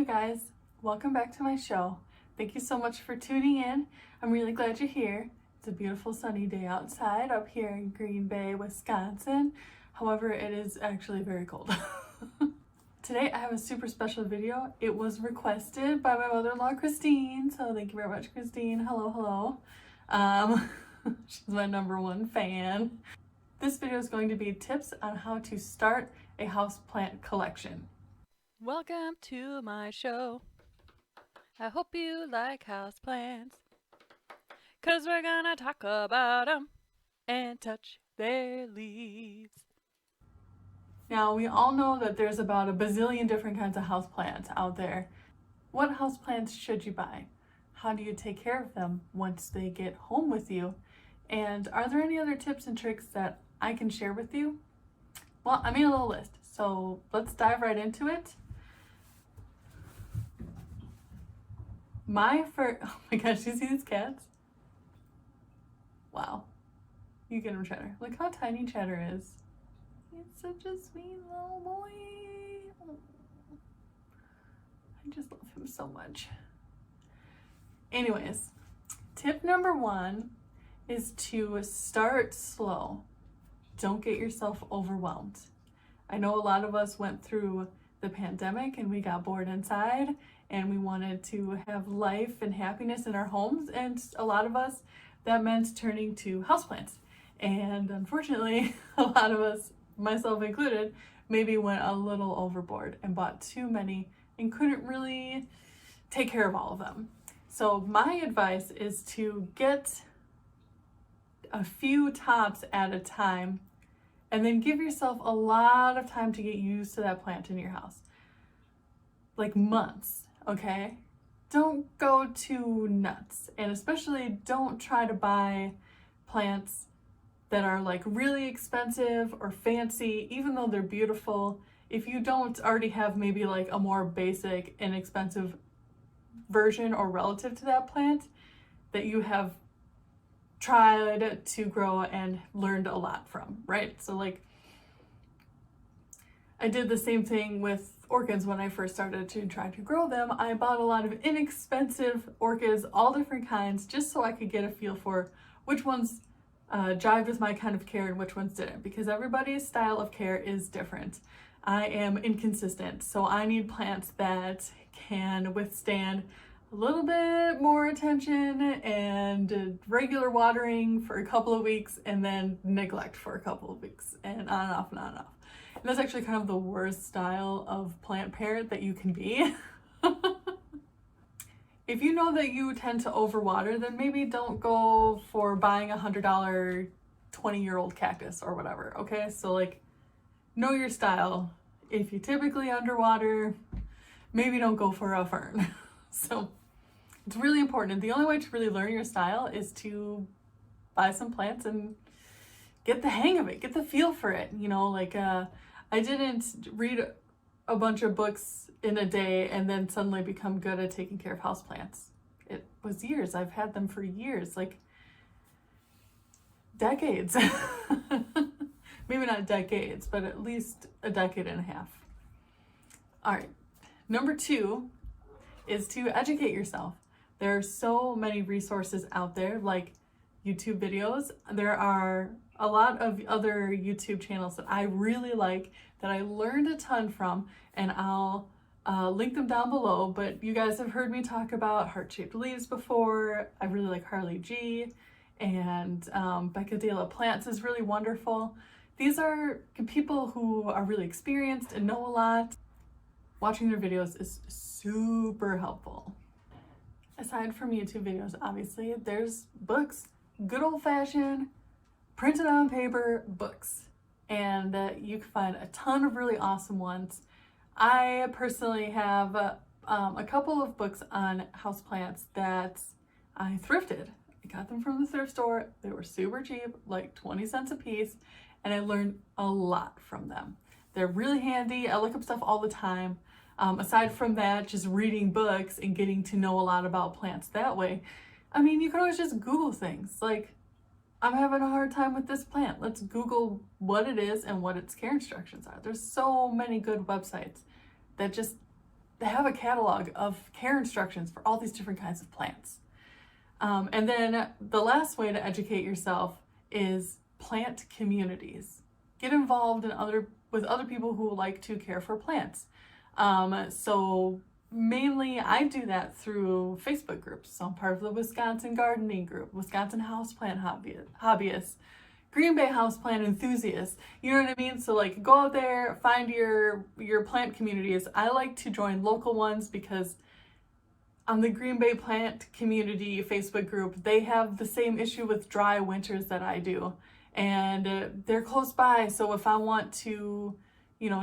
guys, welcome back to my show. Thank you so much for tuning in. I'm really glad you're here. It's a beautiful sunny day outside up here in Green Bay, Wisconsin. However, it is actually very cold. Today I have a super special video. It was requested by my mother-in-law Christine, so thank you very much, Christine. Hello. She's my #1 fan. This video is going to be tips on how to start a houseplant collection. Welcome to my show. I hope you like houseplants, 'cause we're gonna talk about them and touch their leaves. Now, we all know that there's about a bazillion different kinds of houseplants out there. What houseplants should you buy? How do you take care of them once they get home with you? And are there any other tips and tricks that I can share with you? Well, I made a little list, so let's dive right into it. Oh my gosh, you see these cats? Wow. You get him, Cheddar. Look how tiny Cheddar is. He's such a sweet little boy. Oh. I just love him so much. Anyways, tip #1 is to start slow. Don't get yourself overwhelmed. I know a lot of us went through the pandemic and we got bored inside and we wanted to have life and happiness in our homes, and a lot of us, that meant turning to houseplants. And unfortunately, a lot of us, myself included, maybe went a little overboard and bought too many and couldn't really take care of all of them. So my advice is to get a few tops at a time and then give yourself a lot of time to get used to that plant in your house. Like months, okay? Don't go too nuts, and especially don't try to buy plants that are like really expensive or fancy, even though they're beautiful. If you don't already have maybe like a more basic, inexpensive version or relative to that plant that you have tried to grow and learned a lot from, right? So like I did the same thing with orchids when I first started to try to grow them. I bought a lot of inexpensive orchids, all different kinds, just so I could get a feel for which ones jived with my kind of care and which ones didn't, because everybody's style of care is different. I am inconsistent, so I need plants that can withstand a little bit more attention and regular watering for a couple of weeks and then neglect for a couple of weeks, and on and off and on and off. And that's actually kind of the worst style of plant parent that you can be. If you know that you tend to overwater, then maybe don't go for buying a $100 20-year-old cactus or whatever, okay? So like, know your style. If you typically underwater, maybe don't go for a fern. So it's really important. The only way to really learn your style is to buy some plants and get the hang of it, get the feel for it. You know, like I didn't read a bunch of books in a day and then suddenly become good at taking care of houseplants. It was years. I've had them for years, like decades. Maybe not decades, but at least a decade and a half. All right, #2 is to educate yourself. There are so many resources out there, like YouTube videos. There are a lot of other YouTube channels that I really like, that I learned a ton from, and I'll link them down below. But you guys have heard me talk about heart-shaped leaves before. I really like Harli G, and Becca De La Plants is really wonderful. These are people who are really experienced and know a lot. Watching their videos is super helpful. Aside from YouTube videos, obviously, there's books, good old-fashioned, printed on paper books, and you can find a ton of really awesome ones. I personally have a couple of books on houseplants that I thrifted. I got them from the thrift store. They were super cheap, like 20 cents a piece, and I learned a lot from them. They're really handy. I look up stuff all the time. Aside from that, just reading books and getting to know a lot about plants that way. I mean, you can always just Google things. Like, I'm having a hard time with this plant. Let's Google what it is and what its care instructions are. There's so many good websites that just they have a catalog of care instructions for all these different kinds of plants. And then the last way to educate yourself is plant communities. Get involved with other people who like to care for plants. So mainly I do that through Facebook groups. So I'm part of the Wisconsin gardening group, Wisconsin houseplant hobbyists, Green Bay houseplant enthusiasts. You know what I mean? So like go out there, find your plant communities. I like to join local ones because on the Green Bay plant community Facebook group, they have the same issue with dry winters that I do. And they're close by. So if I want to,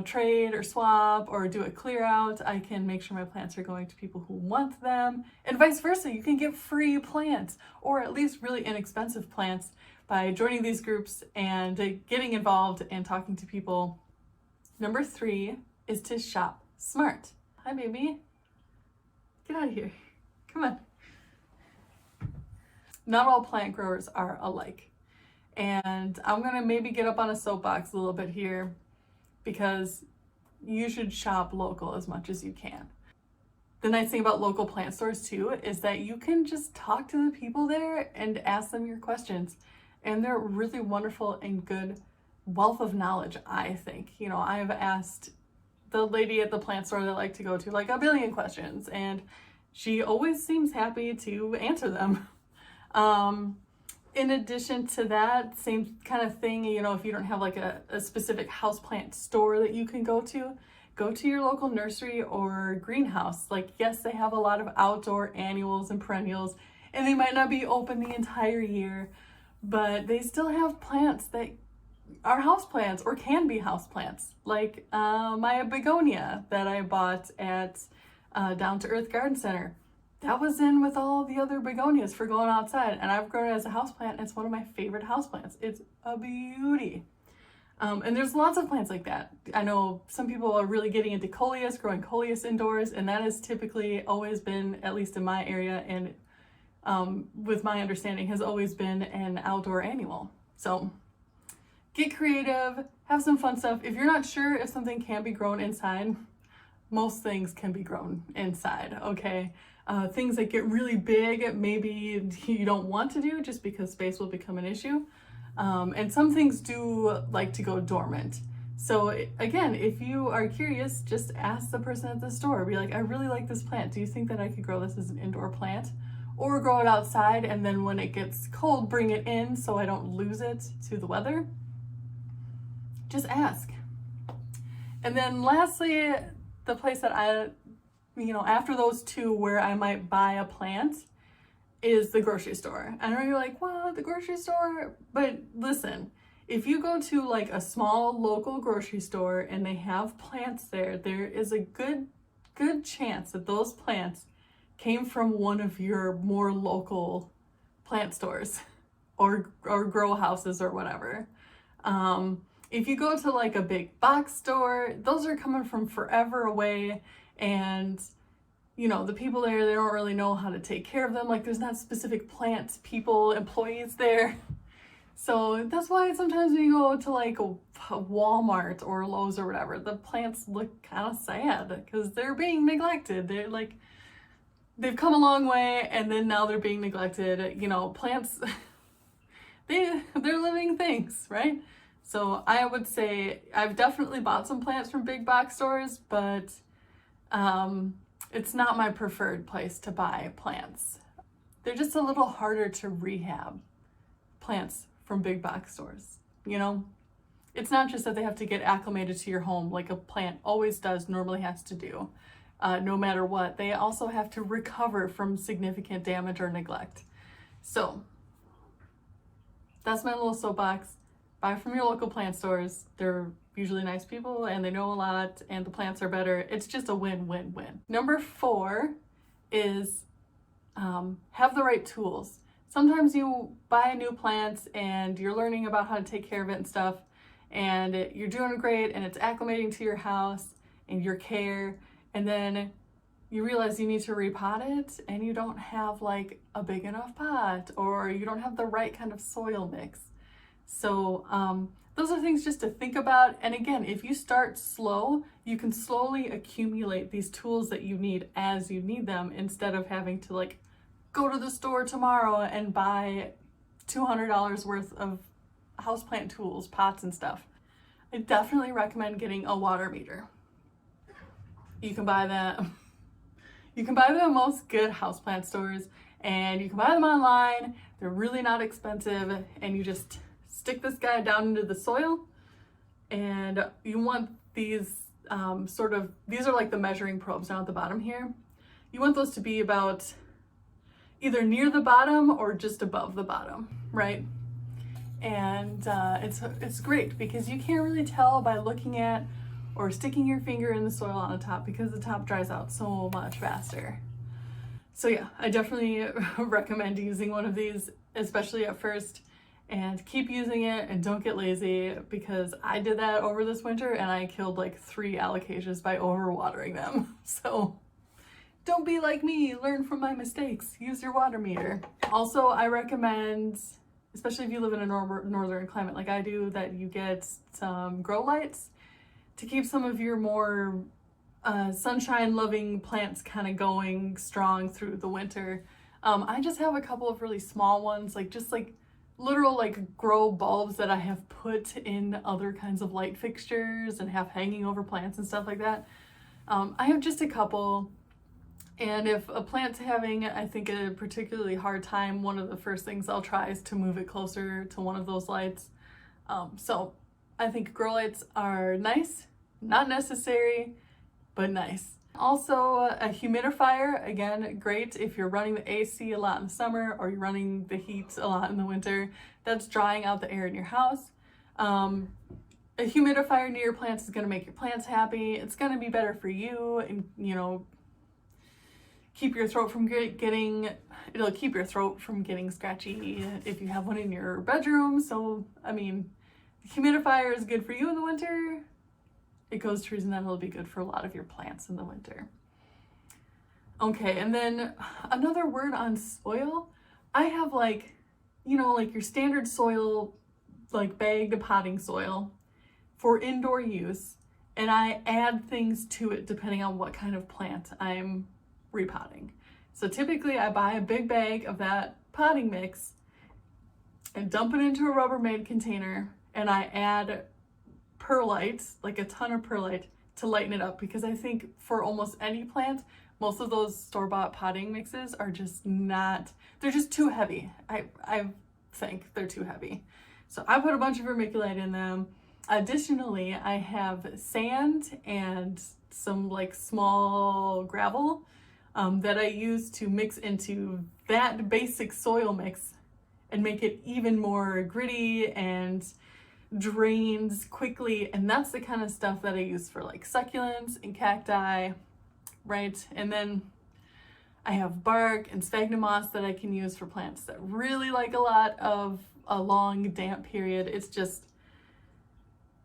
trade or swap or do a clear out, I can make sure my plants are going to people who want them, and vice versa. You can get free plants, or at least really inexpensive plants, by joining these groups and getting involved and talking to people. Number 3 is to shop smart. Hi, baby. Get out of here. Come on. Not all plant growers are alike. And I'm gonna maybe get up on a soapbox a little bit here, because you should shop local as much as you can. The nice thing about local plant stores too is that you can just talk to the people there and ask them your questions. And they're really wonderful and good wealth of knowledge, I think. I've asked the lady at the plant store that I like to go to like a billion questions, and she always seems happy to answer them. In addition to that, same kind of thing, if you don't have like a specific houseplant store that you can go to your local nursery or greenhouse. Like, yes, they have a lot of outdoor annuals and perennials, and they might not be open the entire year, but they still have plants that are houseplants or can be houseplants. Like my begonia that I bought at Down to Earth Garden Center. That was in with all the other begonias for going outside, and I've grown it as a houseplant, and it's one of my favorite houseplants. It's a beauty. And there's lots of plants like that. I know some people are really getting into coleus, growing coleus indoors, and that has typically always been, at least in my area, and with my understanding, has always been an outdoor annual. So get creative, have some fun stuff. If you're not sure if something can be grown inside, most things can be grown inside, okay? Things that get really big, maybe you don't want to do just because space will become an issue. And some things do like to go dormant. So again, if you are curious, just ask the person at the store. Be like, I really like this plant. Do you think that I could grow this as an indoor plant? Or grow it outside, and then when it gets cold, bring it in so I don't lose it to the weather? Just ask. And then lastly, the place that after those two where I might buy a plant is the grocery store. I know you're like, what, the grocery store? But listen, if you go to like a small local grocery store and they have plants there, there is a good chance that those plants came from one of your more local plant stores or grow houses or whatever. If you go to like a big box store, those are coming from forever away, and the people there, they don't really know how to take care of them. Like, there's not specific plant people, employees there. So that's why sometimes when you go to like a Walmart or Lowe's or whatever, the plants look kind of sad because they're being neglected. They're like, they've come a long way, and then now they're being neglected. Plants, they're living things, right? So I would say I've definitely bought some plants from big box stores, but it's not my preferred place to buy plants. They're just a little harder to rehab, plants from big box stores, It's not just that they have to get acclimated to your home like a plant always does, normally has to do, no matter what. They also have to recover from significant damage or neglect. So that's my little soapbox. Buy from your local plant stores. They're usually nice people and they know a lot, and the plants are better. It's just a win-win-win. Number 4 is have the right tools. Sometimes you buy a new plant and you're learning about how to take care of it and stuff, and you're doing great and it's acclimating to your house and your care, and then you realize you need to repot it and you don't have like a big enough pot, or you don't have the right kind of soil mix. So those are things just to think about. And again, if you start slow, you can slowly accumulate these tools that you need as you need them, instead of having to like go to the store tomorrow and buy $200 worth of houseplant tools, pots and stuff. I definitely recommend getting a water meter. You can buy them at most good houseplant stores, and you can buy them online. They're really not expensive, and you just stick this guy down into the soil, and you want these these are like the measuring probes down at the bottom here. You want those to be about either near the bottom or just above the bottom, right? And it's great because you can't really tell by looking at or sticking your finger in the soil on the top, because the top dries out so much faster. So yeah, I definitely recommend using one of these, especially at first, and keep using it and don't get lazy, because I did that over this winter and I killed like 3 alocasias by overwatering them. So don't be like me, learn from my mistakes, use your water meter. Also, I recommend, especially if you live in a northern climate like I do, that you get some grow lights to keep some of your more sunshine-loving plants kind of going strong through the winter. I just have a couple of really small ones, just literal like grow bulbs that I have put in other kinds of light fixtures and have hanging over plants and stuff like that. I have just a couple, and if a plant's having, I think, a particularly hard time, one of the first things I'll try is to move it closer to one of those lights. So I think grow lights are nice, not necessary, but nice. Also, a humidifier, again, great if you're running the AC a lot in the summer or you're running the heat a lot in the winter. That's drying out the air in your house. A humidifier near your plants is gonna make your plants happy. It's gonna be better for you, and keep your throat from it'll keep your throat from getting scratchy if you have one in your bedroom. So, I mean, the humidifier is good for you in the winter. It goes to reason that it'll be good for a lot of your plants in the winter. Okay, and then another word on soil. I have like your standard soil, like bagged potting soil for indoor use, and I add things to it depending on what kind of plant I'm repotting. So typically I buy a big bag of that potting mix and dump it into a Rubbermaid container, and I add perlite, like a ton of perlite, to lighten it up, because I think for almost any plant, most of those store-bought potting mixes are just not, they're just too heavy. I think they're too heavy. So I put a bunch of vermiculite in them. Additionally, I have sand and some like small gravel that I use to mix into that basic soil mix and make it even more gritty and drains quickly. And that's the kind of stuff that I use for like succulents and cacti, right? And then I have bark and sphagnum moss that I can use for plants that really like a lot of a long damp period. It's just,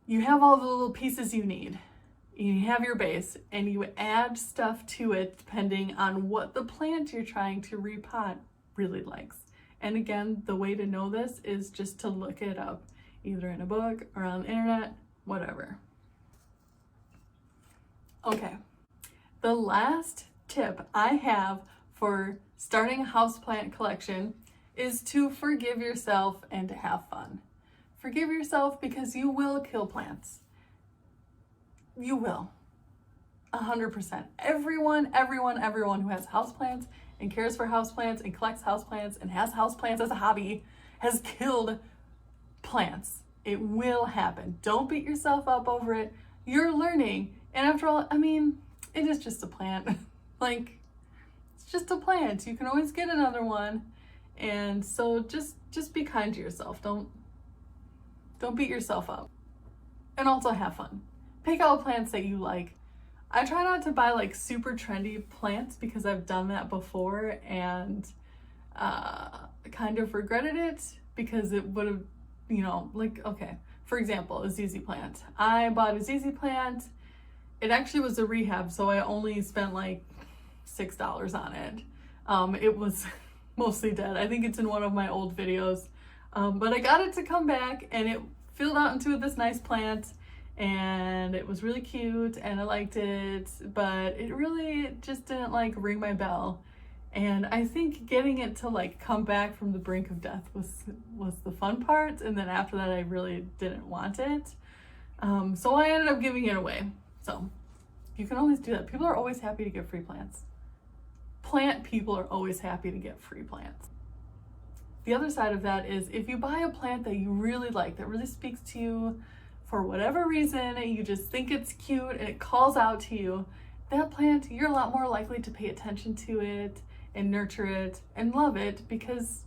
you have all the little pieces you need. You have your base, and you add stuff to it depending on what the plant you're trying to repot really likes. And again, the way to know this is just to look it up, either in a book or on the internet, whatever. Okay, the last tip I have for starting a houseplant collection is to forgive yourself and to have fun. Forgive yourself because you will kill plants. You will. 100%. Everyone who has houseplants and cares for houseplants and collects houseplants and has houseplants as a hobby has killed plants. It will happen. Don't beat yourself up over it. You're learning. And after all, I mean, it is just a plant. Like, it's just a plant. You can always get another one. And so just be kind to yourself. Don't beat yourself up. And also have fun. Pick out plants that you like. I try not to buy like super trendy plants because I've done that before and kind of regretted it, because it would have, okay, for example, a ZZ plant. I bought a ZZ plant. It actually was a rehab, so I only spent like $6 on it. It was mostly dead. I think it's in one of my old videos. But I got it to come back, and it filled out into this nice plant, and it was really cute and I liked it, but it really just didn't like ring my bell. And I think getting it to like come back from the brink of death was the fun part, and then after that I really didn't want it. So I ended up giving it away. So you can always do that. People are always happy to get free plants. Plant people are always happy to get free plants. The other side of that is if you buy a plant that you really like, that really speaks to you for whatever reason, you just think it's cute and it calls out to you, that plant, you're a lot more likely to pay attention to it and nurture it and love it because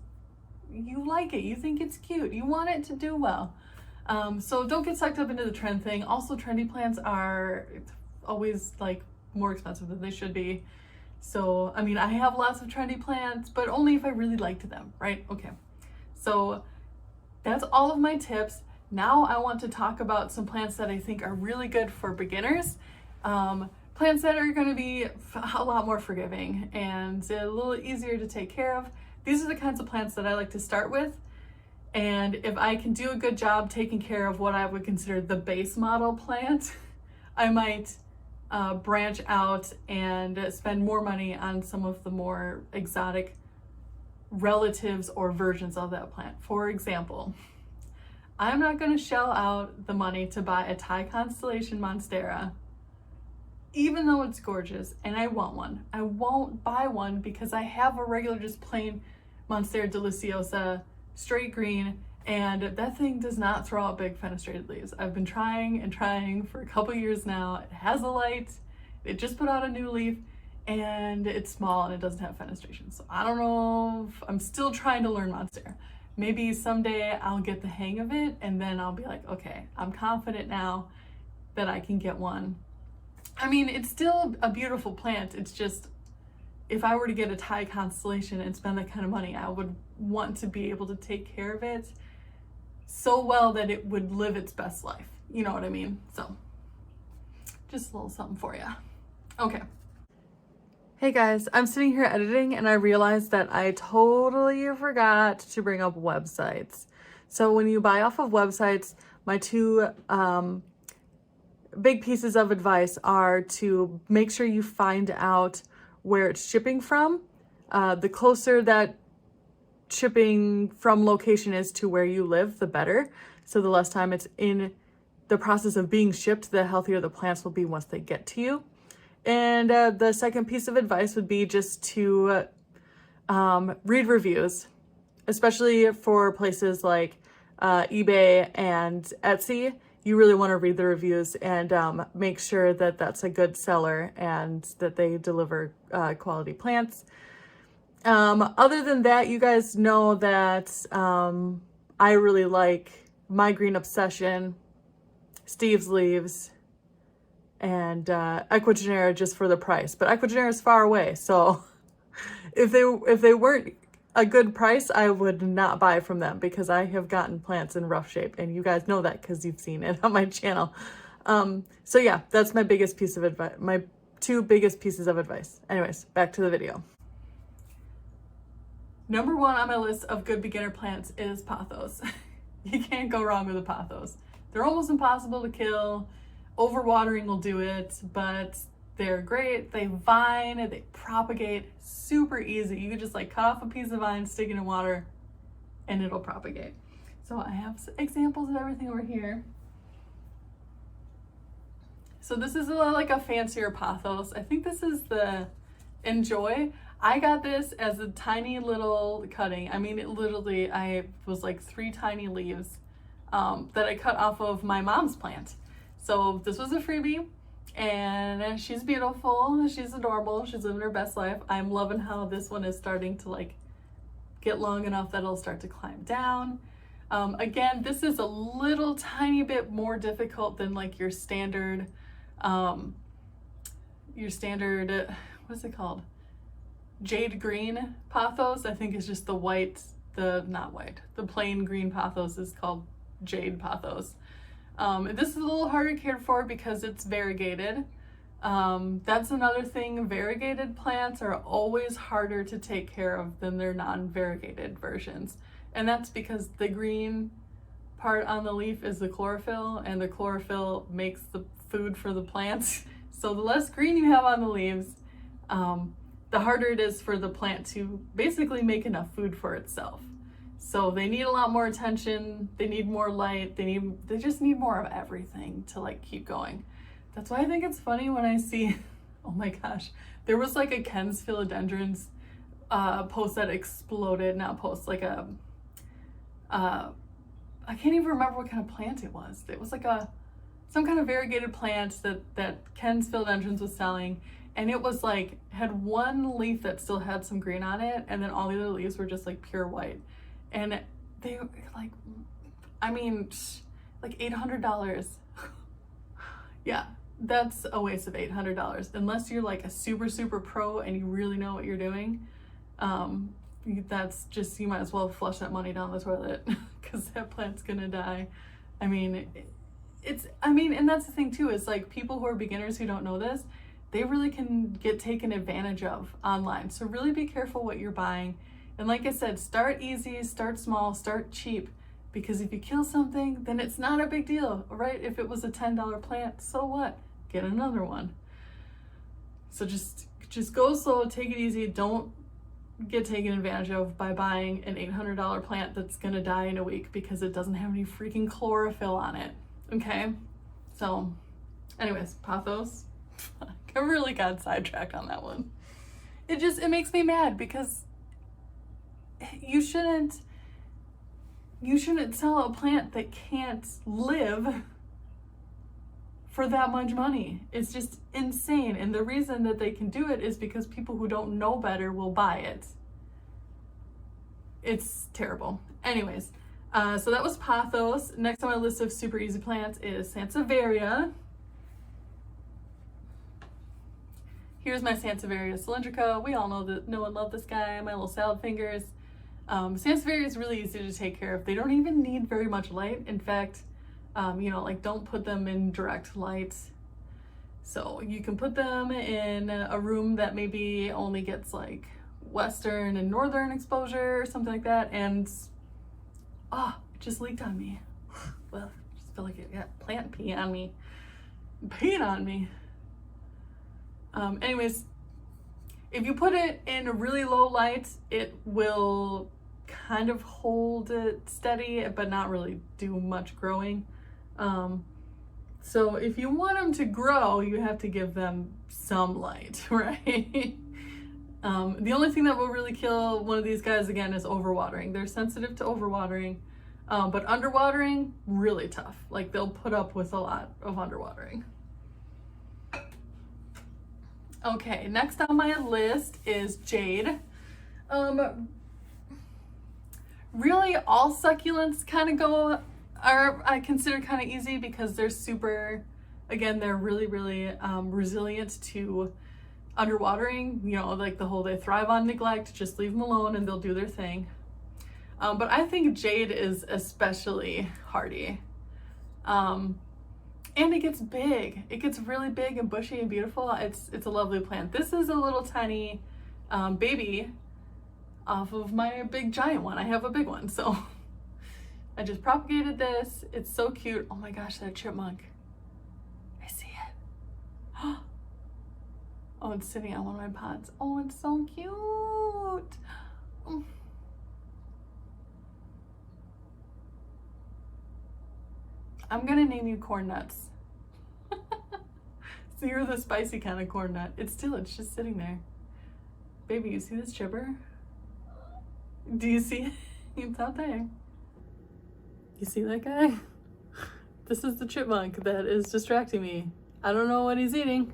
you like it, you think it's cute, you want it to do well. So don't get sucked up into the trend thing. Also, trendy plants are always like more expensive than they should be. So, I mean, I have lots of trendy plants, but only if I really liked them, right? Okay. So that's all of my tips. Now I want to talk about some plants that I think are really good for beginners. Plants that are going to be a lot more forgiving and a little easier to take care of. These are the kinds of plants that I like to start with. And if I can do a good job taking care of what I would consider the base model plant, I might branch out and spend more money on some of the more exotic relatives or versions of that plant. For example, I'm not going to shell out the money to buy a Thai constellation Monstera, even though it's gorgeous and I want one. I won't buy one because I have a regular just plain Monstera deliciosa, straight green, and that thing does not throw out big fenestrated leaves. I've been trying and trying for a couple years now. It has a light, it just put out a new leaf, and it's small and it doesn't have fenestration. So I don't know, I'm still trying to learn Monstera. Maybe someday I'll get the hang of it and then I'll be like, okay, I'm confident now that I can get one. I mean, it's still a beautiful plant. It's just, if I were to get a Thai constellation and spend that kind of money, I would want to be able to take care of it so well that it would live its best life. You know what I mean? So just a little something for you. Okay. Hey guys, I'm sitting here editing and I realized that I totally forgot to bring up websites. So when you buy off of websites, my two big pieces of advice are to make sure you find out where it's shipping from. The closer that shipping from location is to where you live, the better. So the less time it's in the process of being shipped, the healthier the plants will be once they get to you. And the second piece of advice would be just to read reviews, especially for places like eBay and Etsy. You really want to read the reviews and make sure that that's a good seller and that they deliver quality plants. Other than that, you guys know that I really like My Green Obsession, Steve's Leaves, and Ecuagenera just for the price. But Ecuagenera is far away, so if they weren't a good price, I would not buy from them because I have gotten plants in rough shape, and you guys know that because you've seen it on my channel. So yeah, that's my biggest piece of advice, my two biggest pieces of advice. Anyways, back to the video. Number one on my list of good beginner plants is pothos. You can't go wrong with a pothos. They're almost impossible to kill. Overwatering will do it, but they're great. They vine, they propagate super easy. You can just like cut off a piece of vine, stick it in water, and it'll propagate. So I have examples of everything over here. So this is like a fancier pothos. I think this is the Enjoy. I got this as a tiny little cutting. I mean, it literally, I was like 3 tiny leaves that I cut off of my mom's plant. So this was a freebie, and she's beautiful, she's adorable, she's living her best life. I'm loving how this one is starting to like get long enough that it'll start to climb down. Again, this is a little tiny bit more difficult than like your standard, what is it called? Jade green pothos. I think is just the white, the plain green pothos is called Jade pothos. This is a little harder cared for because it's variegated. That's another thing. Variegated plants are always harder to take care of than their non-variegated versions. And that's because the green part on the leaf is the chlorophyll, and the chlorophyll makes the food for the plants. So the less green you have on the leaves, the harder it is for the plant to basically make enough food for itself. So they need a lot more attention, they need more light, they just need more of everything to like keep going. That's why I think it's funny when I see, oh my gosh, there was like a Ken's Philodendrons post that exploded, not post, like a, I can't even remember what kind of plant it was. It was like some kind of variegated plant that Ken's Philodendrons was selling, and it was like, had one leaf that still had some green on it, and then all the other leaves were just like pure white. And they like, I mean, like $800. Yeah, that's a waste of $800. Unless you're like a super, super pro and you really know what you're doing. That's just, you might as well flush that money down the toilet because that plant's gonna die. I mean, and that's the thing too, is like people who are beginners who don't know this, they really can get taken advantage of online. So really be careful what you're buying. And like I said, start easy, start small, start cheap, because if you kill something, then it's not a big deal, right? If it was a $10 plant, so what? Get another one. So just go slow, take it easy. Don't get taken advantage of by buying an $800 plant that's gonna die in a week because it doesn't have any freaking chlorophyll on it, okay? So anyways, Pothos. I really got sidetracked on that one. It makes me mad because you shouldn't sell a plant that can't live for that much money. It's just insane. And the reason that they can do it is because people who don't know better will buy it. It's terrible. Anyways, so that was Pothos. Next on my list of super easy plants is Sansevieria. Here's my Sansevieria cylindrica. We all know and love this guy, my little salad fingers. Sansevieria is really easy to take care of. They don't even need very much light. In fact, like don't put them in direct light. So you can put them in a room that maybe only gets like western and northern exposure or something like that. And it just leaked on me. Well, I just feel like it got plant pee on me. Peed on me. Anyways, if you put it in a really low light, it will kind of hold it steady, but not really do much growing. So if you want them to grow, you have to give them some light, right? The only thing that will really kill one of these guys, again, is overwatering. They're sensitive to overwatering, but underwatering, really tough. Like they'll put up with a lot of underwatering. Okay, next on my list is Jade. Really all succulents kind of I consider kind of easy because they're they're really, really resilient to underwatering. You know, like they thrive on neglect, just leave them alone and they'll do their thing. But I think Jade is especially hardy. And it gets big. It gets really big and bushy and beautiful. It's a lovely plant. This is a little tiny baby off of my big giant one. I have a big one, so I just propagated this. It's so cute. Oh my gosh, that chipmunk. I see it. Oh, it's sitting on one of my pots. Oh, it's so cute. Oh. I'm gonna name you corn nuts. So you're the spicy kind of corn nut. It's just sitting there. Baby, you see this chipper? Do you see it? It's out there. You see that guy? This is the chipmunk that is distracting me. I don't know what he's eating.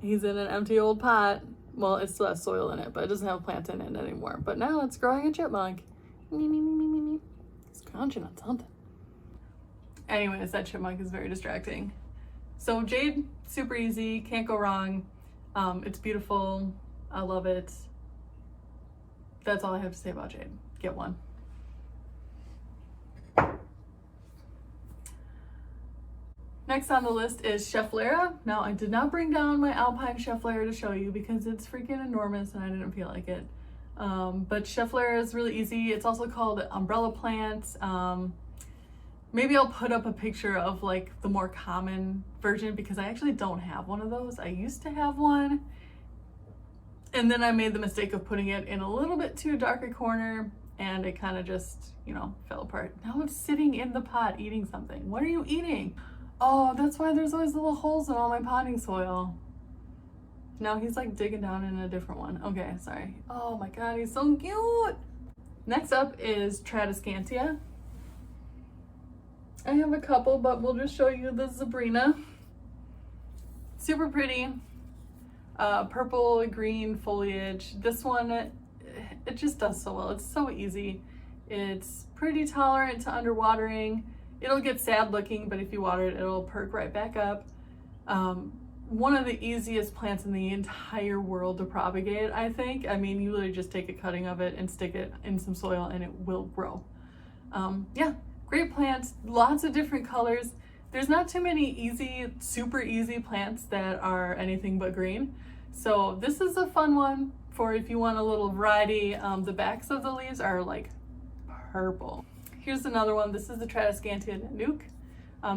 He's in an empty old pot. Well, it still has soil in it, but it doesn't have plant in it anymore. But now it's growing a chipmunk. Me, me, me, me, me, me. He's crunching on something. Anyways, that chipmunk is very distracting. So Jade, super easy, can't go wrong. It's beautiful. I love it. That's all I have to say about Jade. Get one. Next on the list is Schefflera. Now, I did not bring down my Alpine Schefflera to show you because it's freaking enormous and I didn't feel like it. But Schefflera is really easy. It's also called umbrella plant. Maybe I'll put up a picture of like the more common version because I actually don't have one of those. I used to have one, and then I made the mistake of putting it in a little bit too dark a corner, and it kind of just, you know, fell apart. Now it's sitting in the pot eating something. What are you eating? Oh, that's why there's always little holes in all my potting soil. Now he's like digging down in a different one. Okay, sorry. Oh my god, he's so cute. Next up is Tradescantia. I have a couple, but we'll just show you the Sabrina. Super pretty. Purple, green foliage. This one, it just does so well. It's so easy. It's pretty tolerant to underwatering. It'll get sad looking, but if you water it, it'll perk right back up. One of the easiest plants in the entire world to propagate, I think. I mean, you literally just take a cutting of it and stick it in some soil and it will grow. Yeah, great plants, lots of different colors. There's not too many easy, super easy plants that are anything but green. So this is a fun one for if you want a little variety. The backs of the leaves are like purple. Here's another one. This is the Tradescantia Nanook.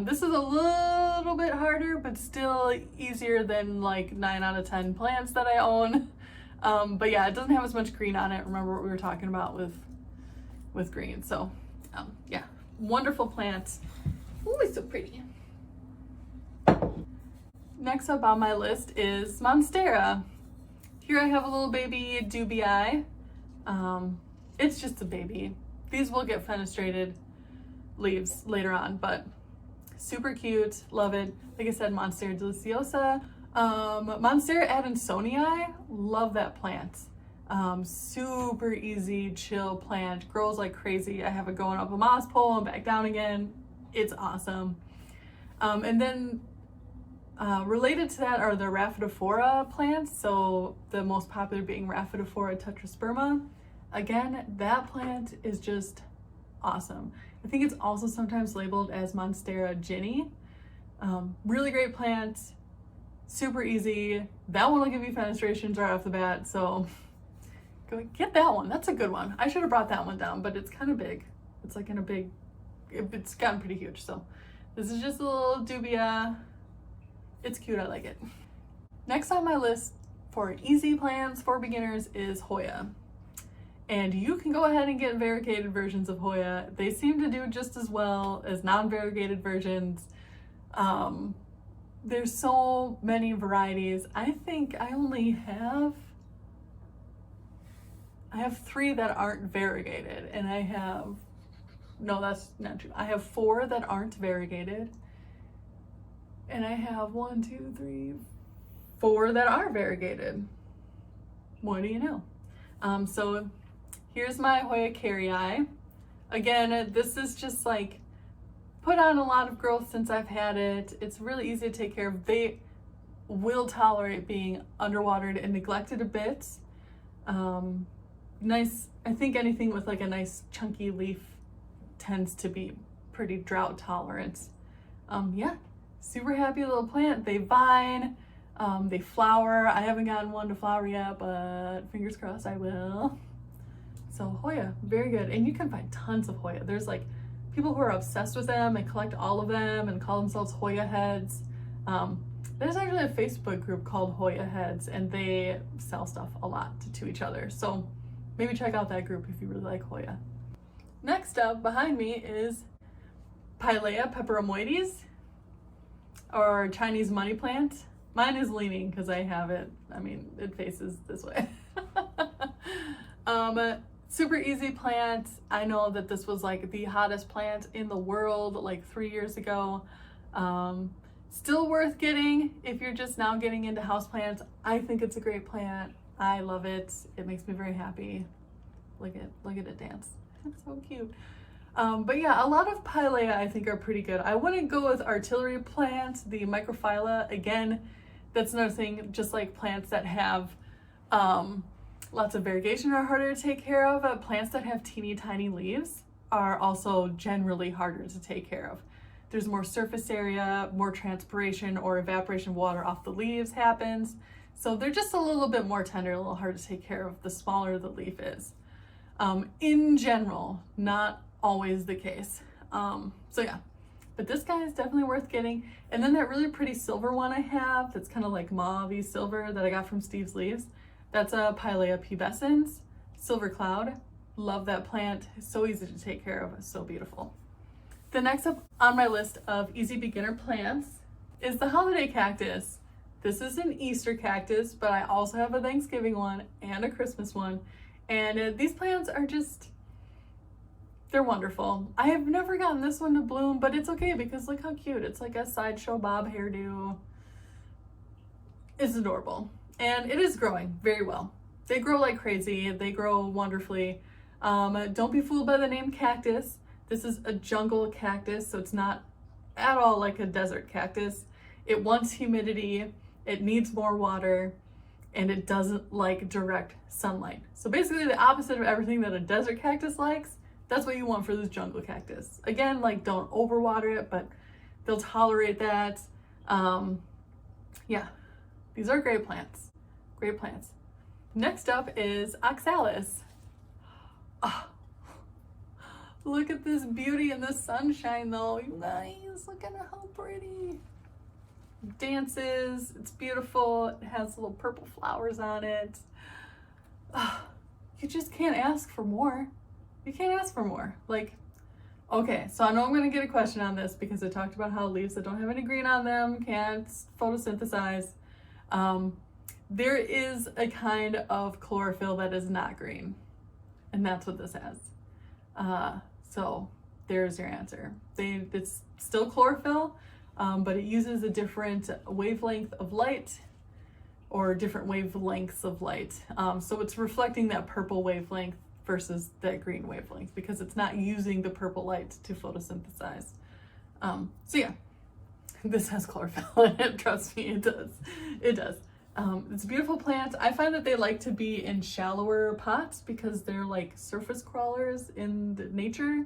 This is a little bit harder, but still easier than like 9 out of 10 plants that I own. But yeah, it doesn't have as much green on it. Remember what we were talking about with green. So yeah, wonderful plant. Ooh, it's so pretty. Next up on my list is Monstera. Here I have a little baby dubii. It's just a baby. These will get fenestrated leaves later on, but super cute, love it. Like I said, Monstera deliciosa. Monstera adansonii, love that plant. Super easy, chill plant, grows like crazy. I have it going up a moss pole and back down again. It's awesome. And then related to that are the Rhaphidophora plants. So the most popular being Rhaphidophora tetrasperma. Again, that plant is just awesome. I think it's also sometimes labeled as Monstera Ginny. Really great plant, super easy. That one will give you fenestrations right off the bat, so go get that one. That's a good one. I should have brought that one down, but it's kind of big. It's like in a big, it's gotten pretty huge. So this is just a little dubia. It's cute, I like it. Next on my list for easy plants for beginners is Hoya. And you can go ahead and get variegated versions of Hoya. They seem to do just as well as non-variegated versions. There's so many varieties. I think I only have 3 that aren't variegated, and no, that's not true. I have 4 that aren't variegated, and I have 1, 2, 3, 4 that are variegated. What do you know? So here's my Hoya carrii. Again, this is just like put on a lot of growth since I've had it. It's really easy to take care of. They will tolerate being underwatered and neglected a bit. Nice, I think anything with like a nice chunky leaf tends to be pretty drought tolerant. Yeah, super happy little plant. They vine, they flower. I haven't gotten one to flower yet, but fingers crossed I will. So Hoya, very good. And you can find tons of Hoya. There's like people who are obsessed with them and collect all of them and call themselves Hoya heads. There's actually a Facebook group called Hoya Heads, and they sell stuff a lot to each other. So maybe check out that group if you really like Hoya. Next up behind me is Pilea Peperomioides, or Chinese money plant. Mine is leaning because I have it. I mean, it faces this way. Super easy plant. I know that this was like the hottest plant in the world like 3 years ago. Still worth getting if you're just now getting into houseplants. I think it's a great plant. I love it. It makes me very happy. Look at it dance. It's so cute. But yeah, a lot of Pilea I think are pretty good. I wouldn't go with artillery plants, the microphylla. Again, that's another thing, just like plants that have lots of variegation are harder to take care of. Plants that have teeny tiny leaves are also generally harder to take care of. There's more surface area, more transpiration or evaporation of water off the leaves happens. So they're just a little bit more tender, a little hard to take care of the smaller the leaf is. In general, not always the case. So yeah, but this guy is definitely worth getting. And then that really pretty silver one I have, that's kind of like mauve-y silver that I got from Steve's Leaves. That's a Pilea pubescens, silver cloud. Love that plant. It's so easy to take care of. It's so beautiful. The next up on my list of easy beginner plants is the holiday cactus. This is an Easter cactus, but I also have a Thanksgiving one and a Christmas one. And these plants are just, they're wonderful. I have never gotten this one to bloom, but it's okay because look how cute. It's like a sideshow bob hairdo. It's adorable. And it is growing very well. They grow like crazy. They grow wonderfully. Don't be fooled by the name cactus. This is a jungle cactus, so it's not at all like a desert cactus. It wants humidity, it needs more water, and it doesn't like direct sunlight. So basically the opposite of everything that a desert cactus likes, that's what you want for this jungle cactus. Again, like don't overwater it, but they'll tolerate that. Yeah, these are great plants, great plants. Next up is Oxalis. Oh, look at this beauty in the sunshine though, you guys, look at how pretty. Dances, it's beautiful, it has little purple flowers on it. You just can't ask for more. You can't ask for more. Like, okay, so I know I'm gonna get a question on this because I talked about how leaves that don't have any green on them can't photosynthesize. There is a kind of chlorophyll that is not green, and that's what this has. So there's your answer. It's still chlorophyll, but it uses a different wavelength of light or different wavelengths of light. So it's reflecting that purple wavelength versus that green wavelength because it's not using the purple light to photosynthesize. So yeah, this has chlorophyll in it, trust me, it does. It does. It's a beautiful plant. I find that they like to be in shallower pots because they're like surface crawlers in the nature.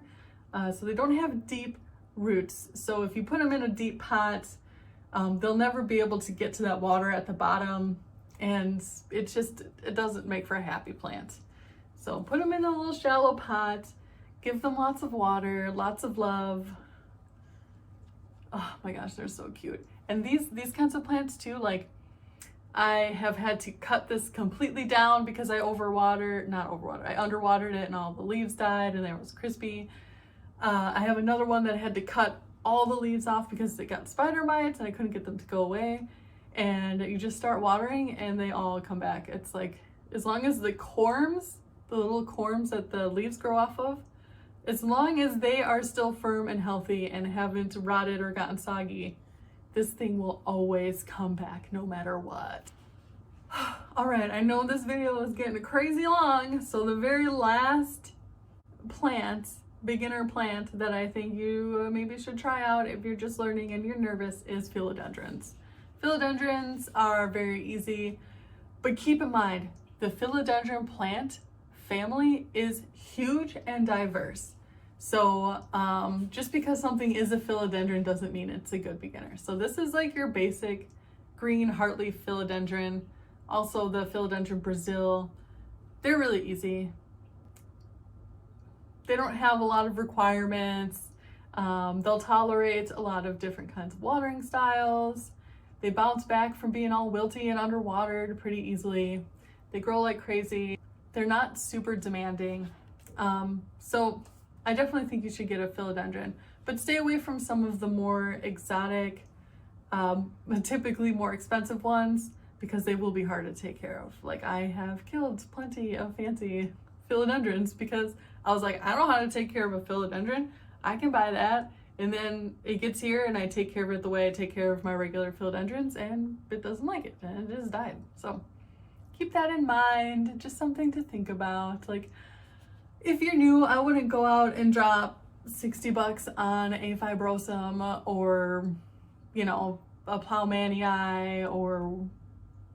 So they don't have deep roots. So if you put them in a deep pot, they'll never be able to get to that water at the bottom. And it doesn't make for a happy plant. So put them in a little shallow pot, give them lots of water, lots of love. Oh my gosh, they're so cute. And these kinds of plants too, like I have had to cut this completely down because I underwatered it and all the leaves died and it was crispy. I have another one that I had to cut all the leaves off because it got spider mites and I couldn't get them to go away. And you just start watering and they all come back. It's like, as long as the little corms that the leaves grow off of, as long as they are still firm and healthy and haven't rotted or gotten soggy, this thing will always come back no matter what. All right, I know this video is getting crazy long, so the very last beginner plant that I think you maybe should try out if you're just learning and you're nervous is philodendrons. Philodendrons are very easy, but keep in mind, the philodendron plant family is huge and diverse. So just because something is a philodendron doesn't mean it's a good beginner. So this is like your basic green heartleaf philodendron. Also the philodendron Brazil. They're really easy. They don't have a lot of requirements. They'll tolerate a lot of different kinds of watering styles. They bounce back from being all wilty and underwatered pretty easily. They grow like crazy. They're not super demanding. So I definitely think you should get a philodendron, but stay away from some of the more exotic, typically more expensive ones because they will be hard to take care of. Like I have killed plenty of fancy philodendrons because I was like, I don't know how to take care of a philodendron. I can buy that. And then it gets here and I take care of it the way I take care of my regular philodendrons and it doesn't like it and it just died. So keep that in mind, just something to think about. Like, if you're new, I wouldn't go out and drop $60 on a fibrosum or, you know, a Plowmanii or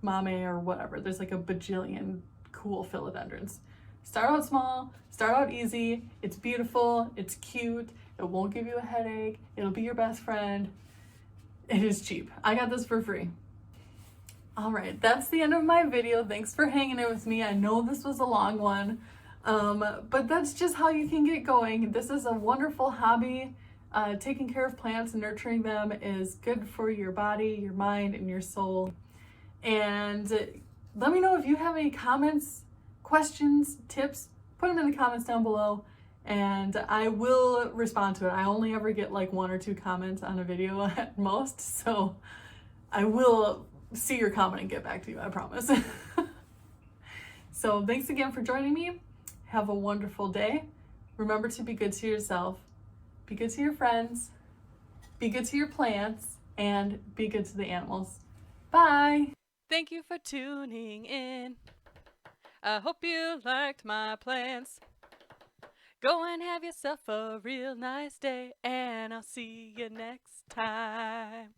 Mame or whatever. There's like a bajillion cool philodendrons. Start out small, start out easy. It's beautiful, it's cute, it won't give you a headache, it'll be your best friend. It is cheap. I got this for free. All right, that's the end of my video. Thanks for hanging in with me. I know this was a long one, but that's just how you can get going. This is a wonderful hobby. Taking care of plants and nurturing them is good for your body, your mind, and your soul. And let me know if you have any comments, questions, tips. Put them in the comments down below, and I will respond to it. I only ever get like 1 or 2 comments on a video at most, so I will see your comment and get back to you, I promise. So thanks again for joining me. Have a wonderful day. Remember to be good to yourself, be good to your friends, be good to your plants, and be good to the animals. Bye. Thank you for tuning in. I hope you liked my plants. Go and have yourself a real nice day, and I'll see you next time.